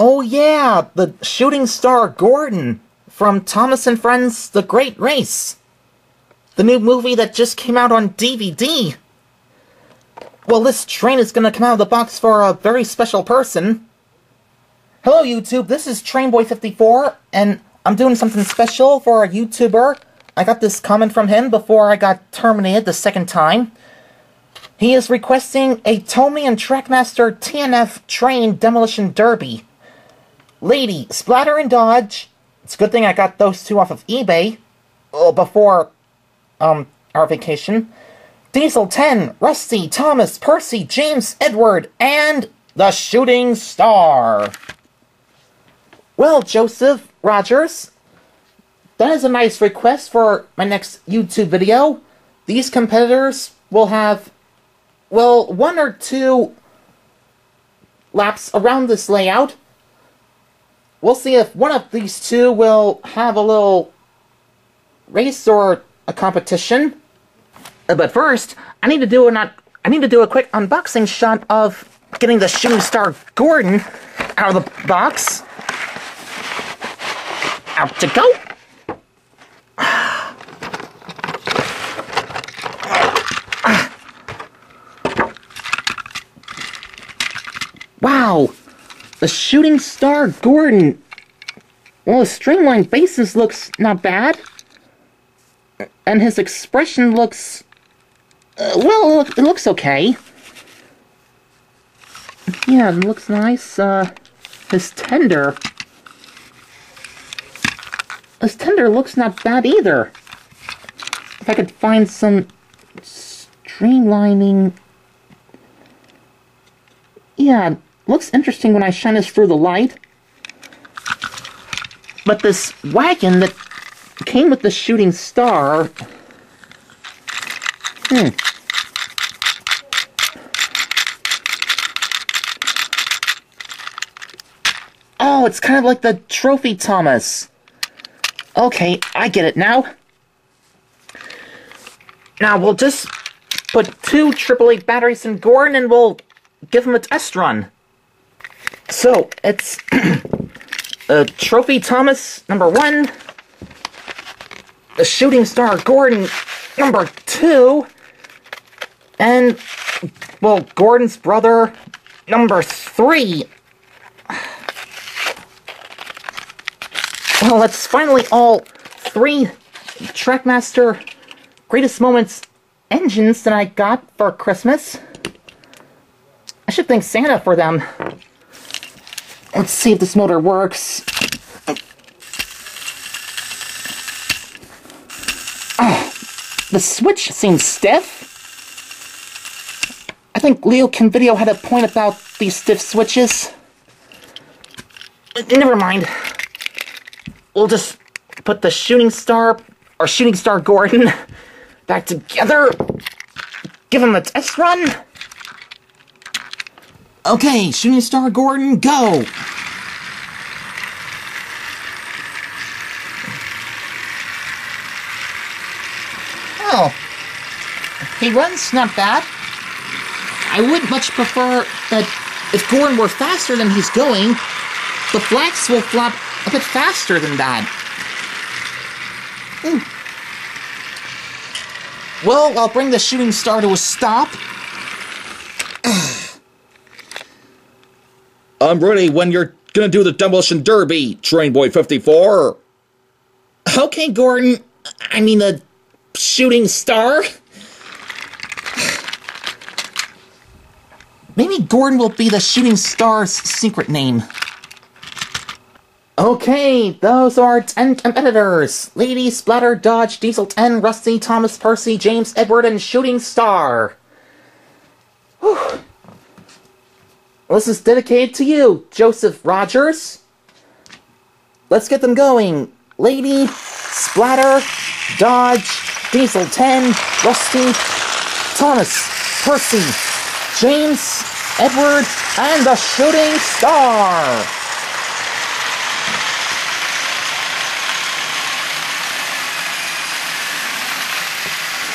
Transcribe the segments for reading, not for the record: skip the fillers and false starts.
Oh yeah, the shooting star Gordon from Thomas and Friends: The Great Race. The new movie that just came out on DVD. Well, this train is gonna come out of the box for a very special person. Hello YouTube, this is Trainboy54, and I'm doing something special for a YouTuber. I got this comment from him before I got terminated the second time. He is requesting a Tomy and Trackmaster TNF Train Demolition Derby. Lady, Splatter and Dodge. It's a good thing I got those two off of eBay before our vacation. Diesel 10, Rusty, Thomas, Percy, James, Edward, and the Shooting Star. Well, Joseph Rogers, that is a nice request for my next YouTube video. These competitors will have, well, 1 or 2 laps around this layout. We'll see if one of these two will have a little race or a competition. But first, I need to do a quick unboxing shot of getting the Shooting Star Gordon out of the box. Out to go. Wow, the Shooting Star Gordon. Well, his streamlined basis looks not bad. And his expression looks, well, it looks okay. Yeah, it looks nice. His tender looks not bad either. If I could find some streamlining. Yeah, it looks interesting when I shine this through the light. But this wagon that came with the Shooting Star. Oh, it's kind of like the Trophy Thomas. Okay, I get it now. Now we'll just put 2 AAA batteries in Gordon and we'll give him a test run. So, it's Trophy Thomas #1, the Shooting Star Gordon #2, and, well, Gordon's brother #3. Well, that's finally all 3 Trackmaster Greatest Moments engines that I got for Christmas. I should thank Santa for them. Let's see if this motor works. Oh, the switch seems stiff. I think Leo Can Video had a point about these stiff switches. Never mind. We'll just put the Shooting Star, or Shooting Star Gordon, back together. Give him a test run. Okay, Shooting Star Gordon, go! Oh, he runs not bad. I would much prefer that if Gordon were faster than he's going, the flags will flop a bit faster than that. Well, I'll bring the Shooting Star to a stop. I'm ready when you're gonna do the Demolition Derby, Trainboy54. Okay, Gordon. I mean, the Shooting Star. Maybe Gordon will be the Shooting Star's secret name. Okay, those are 10 competitors. Lady, Splatter, Dodge, Diesel 10, Rusty, Thomas, Percy, James, Edward, and Shooting Star. Whew. This is dedicated to you, Joseph Rogers. Let's get them going. Lady, Splatter, Dodge, Diesel 10, Rusty, Thomas, Percy, James, Edward, and the Shooting Star.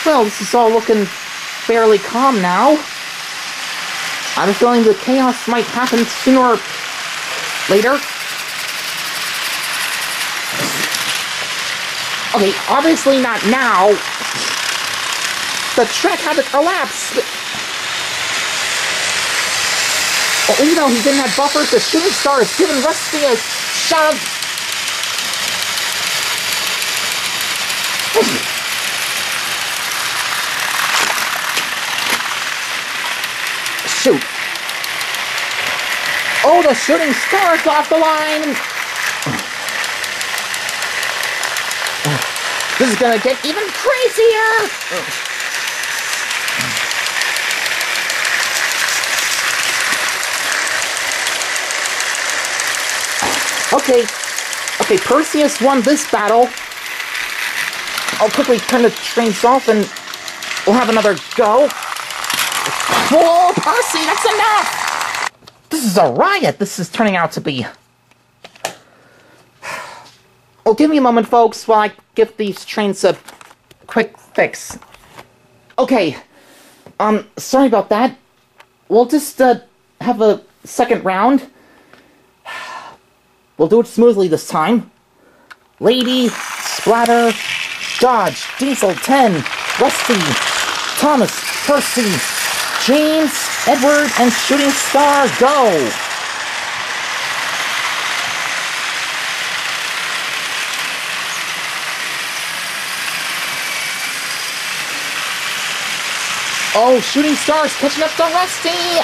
Well, this is all looking fairly calm now. I have a feeling the chaos might happen sooner later. Okay, obviously not now. The track had to collapse. Well, even though he didn't have buffers, the shooting star is giving Rusty a shot of... Shoot. Oh, the shooting star's off the line. This is gonna get even crazier. Okay, Perseus won this battle. I'll quickly turn the trains off and we'll have another go. Whoa, Percy, that's enough! This is a riot this is turning out to be. Well, give me a moment, folks, while I give these trains a quick fix. Okay, sorry about that. We'll just, have a second round. We'll do it smoothly this time. Lady, Splatter, Dodge, Diesel 10, Rusty, Thomas, Percy, James, Edward, and Shooting Star, go! Oh, Shooting Star's catching up to Rusty!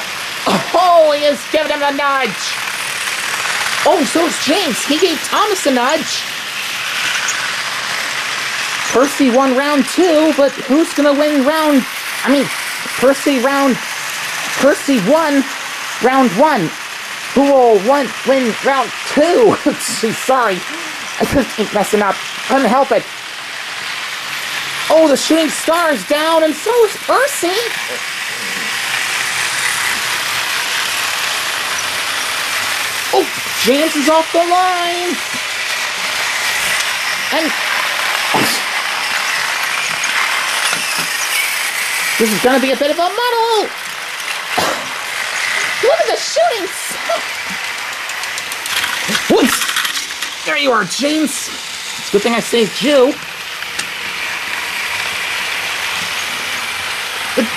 Oh, he is giving him a nudge! Oh, so is James. He gave Thomas a nudge. Percy won round 2, but who's gonna win round... I mean, Percy won round 1. Who will win round 2? Geez, sorry. I keep messing up. Couldn't help it. Oh, the Shooting Star is down, and so is Percy. Oh, James is off the line. And... this is gonna be a bit of a muddle. Look at the shooting star. What? There you are, James. It's a good thing I saved you.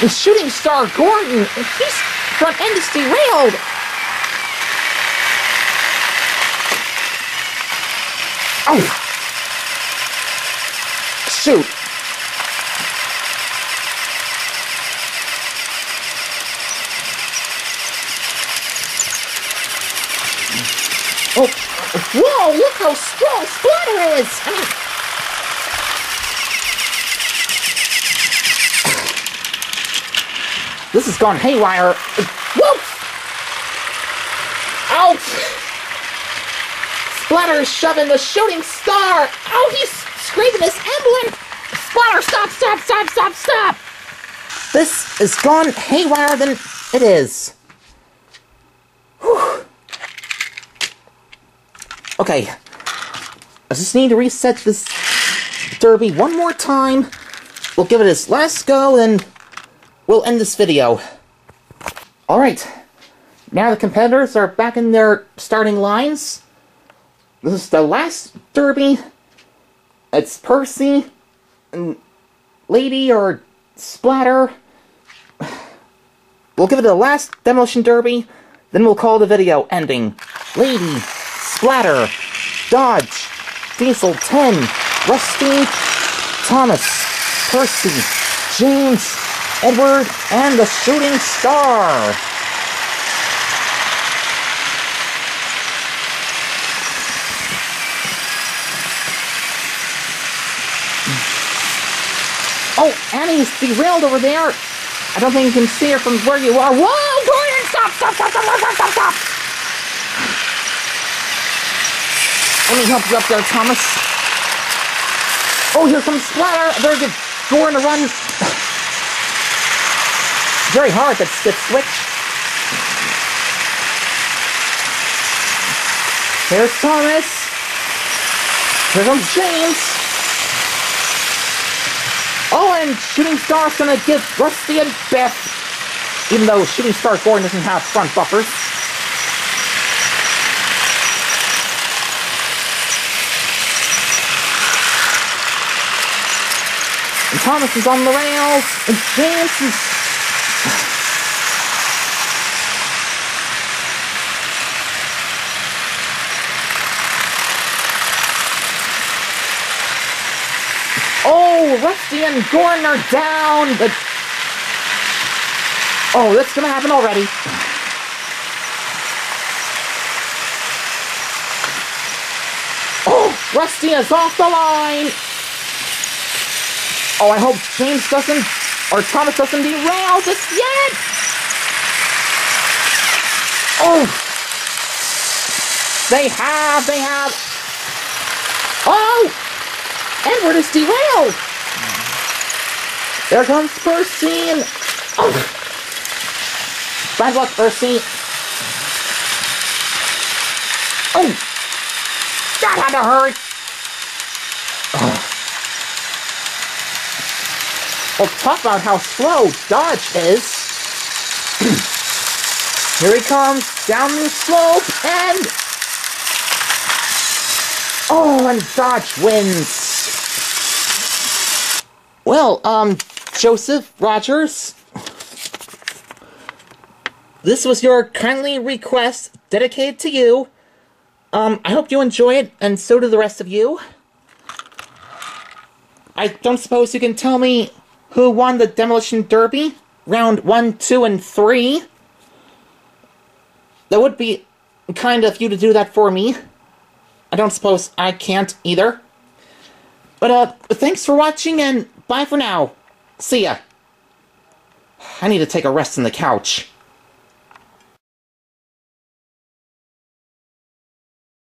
The Shooting Star Gordon, his front end is derailed. Oh! Shoot! Oh! Whoa! Look how strong Splatter is! This has gone haywire. Whoa! Ouch! Splatter is shoving the Shooting Star! Oh, he's scraping his emblem! Splatter, stop, stop, stop, stop, stop! This has gone haywire than it is. Whew. Okay. I just need to reset this derby one more time. We'll give it its last go, and we'll end this video. Alright. Now the competitors are back in their starting lines. This is the last derby. It's Percy and Lady or Splatter. We'll give it the last Demolition Derby, then we'll call the video ending. Lady, Splatter, Dodge, Diesel 10, Rusty, Thomas, Percy, James, Edward, and the Shooting Star. Oh, Annie's derailed over there. I don't think you can see her from where you are. Whoa, Gordon, stop, stop, stop, stop, stop, stop, stop. Let me help you up there, Thomas. Oh, here comes Splatter. I better give Gordon a run. Very hard, that stiff switch. Here's Thomas. Here comes James. Oh, and Shooting Star's gonna give Rusty a biff. Even though Shooting Star Gordon doesn't have front buffers. Thomas is on the rails, and James is... Oh, Rusty and Gordon are down, but... Oh, that's gonna happen already. Oh, Rusty is off the line! Oh, I hope James doesn't, or Thomas doesn't derail this yet! Oh! They have! Oh! Edward is derailed! There comes Percy and... Oh! Bad luck, Percy! Oh! That had to hurt! Oh. Well, talk about how slow Dodge is. Here he comes, down the slope, and... Oh, and Dodge wins. Well, Joseph Rogers, this was your kindly request dedicated to you. I hope you enjoy it, and so do the rest of you. I don't suppose you can tell me who won the Demolition Derby? Round 1, 2, and 3? That would be kind of you to do that for me. I don't suppose I can't either. But, thanks for watching, and bye for now. See ya. I need to take a rest on the couch.